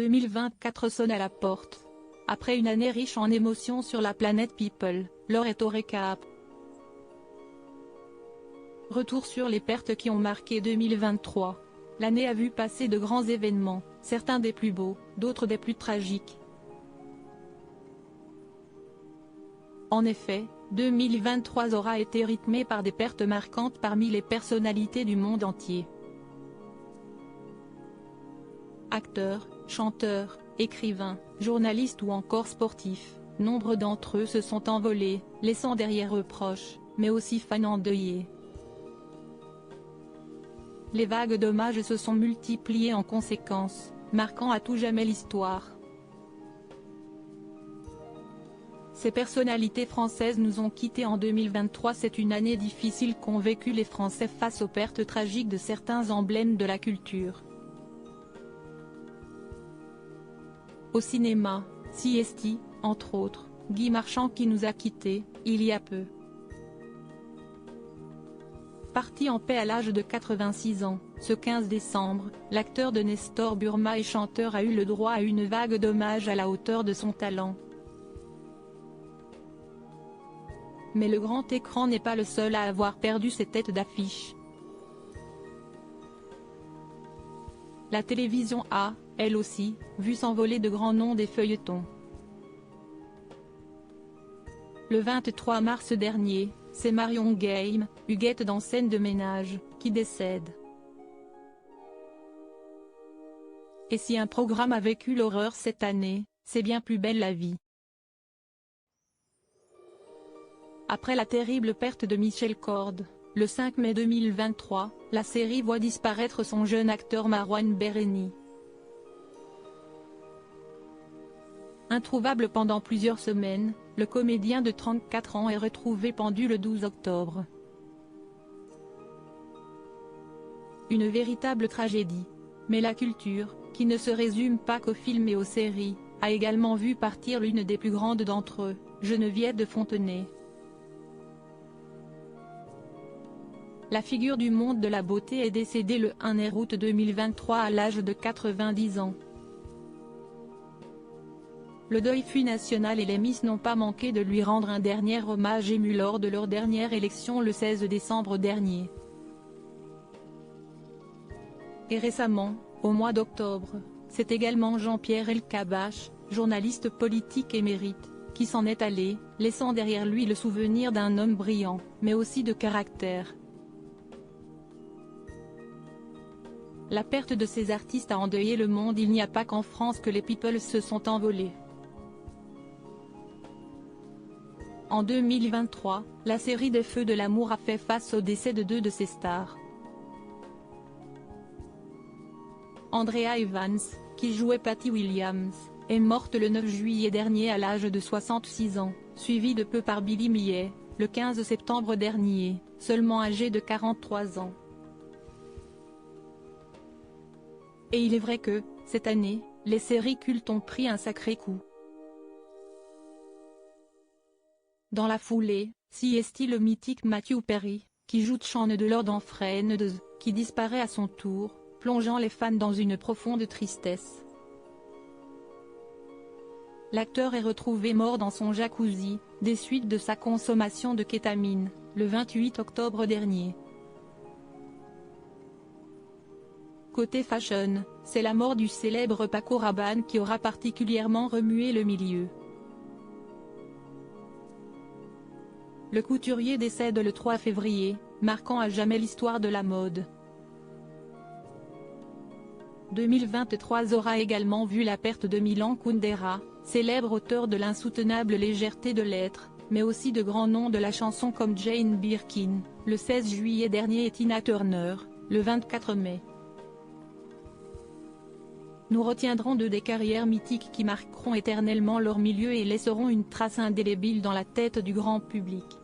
2024 sonne à la porte. Après une année riche en émotions sur la planète People, l'heure est au récap. Retour sur les pertes qui ont marqué 2023. L'année a vu passer de grands événements, certains des plus beaux, d'autres des plus tragiques. En effet, 2023 aura été rythmé par des pertes marquantes parmi les personnalités du monde entier. Acteurs, chanteurs, écrivains, journalistes ou encore sportifs, nombre d'entre eux se sont envolés, laissant derrière eux proches, mais aussi fans endeuillés. Les vagues d'hommages se sont multipliées en conséquence, marquant à tout jamais l'histoire. Ces personnalités françaises nous ont quittés en 2023. C'est une année difficile qu'ont vécu les Français face aux pertes tragiques de certains emblèmes de la culture. Au cinéma, CST, entre autres, Guy Marchand qui nous a quittés, il y a peu. Parti en paix à l'âge de 86 ans, ce 15 décembre, l'acteur de Nestor Burma et chanteur a eu le droit à une vague d'hommage à la hauteur de son talent. Mais le grand écran n'est pas le seul à avoir perdu ses têtes d'affiche. La télévision a, elle aussi, vu s'envoler de grands noms des feuilletons. Le 23 mars dernier, c'est Marion Game, Huguette dans Scène de ménage, qui décède. Et si un programme a vécu l'horreur cette année, c'est bien Plus belle la vie. Après la terrible perte de Michel Corde, le 5 mai 2023, la série voit disparaître son jeune acteur Marouane Béréni. Introuvable pendant plusieurs semaines, le comédien de 34 ans est retrouvé pendu le 12 octobre. Une véritable tragédie. Mais la culture, qui ne se résume pas qu'aux films et aux séries, a également vu partir l'une des plus grandes d'entre eux, Geneviève de Fontenay. La figure du monde de la beauté est décédée le 1er août 2023 à l'âge de 90 ans. Le deuil fut national et les Miss n'ont pas manqué de lui rendre un dernier hommage ému lors de leur dernière élection le 16 décembre dernier. Et récemment, au mois d'octobre, c'est également Jean-Pierre Elkabbach, journaliste politique émérite, qui s'en est allé, laissant derrière lui le souvenir d'un homme brillant, mais aussi de caractère. La perte de ces artistes a endeuillé le monde. Il n'y a pas qu'en France que les people se sont envolés. En 2023, la série des Feux de l'amour a fait face au décès de deux de ses stars. Andrea Evans, qui jouait Patty Williams, est morte le 9 juillet dernier à l'âge de 66 ans, suivie de peu par Billy Millet, le 15 septembre dernier, seulement âgé de 43 ans. Et il est vrai que, cette année, les séries cultes ont pris un sacré coup. Dans la foulée, CST le mythique Matthew Perry, qui joue Sean de Lord en Friends, qui disparaît à son tour, plongeant les fans dans une profonde tristesse. L'acteur est retrouvé mort dans son jacuzzi, des suites de sa consommation de kétamine, le 28 octobre dernier. Côté fashion, c'est la mort du célèbre Paco Rabanne qui aura particulièrement remué le milieu. Le couturier décède le 3 février, marquant à jamais l'histoire de la mode. 2023 aura également vu la perte de Milan Kundera, célèbre auteur de l'insoutenable légèreté de l'être, mais aussi de grands noms de la chanson comme Jane Birkin, le 16 juillet dernier et Tina Turner, le 24 mai. Nous retiendrons deux des carrières mythiques qui marqueront éternellement leur milieu et laisseront une trace indélébile dans la tête du grand public.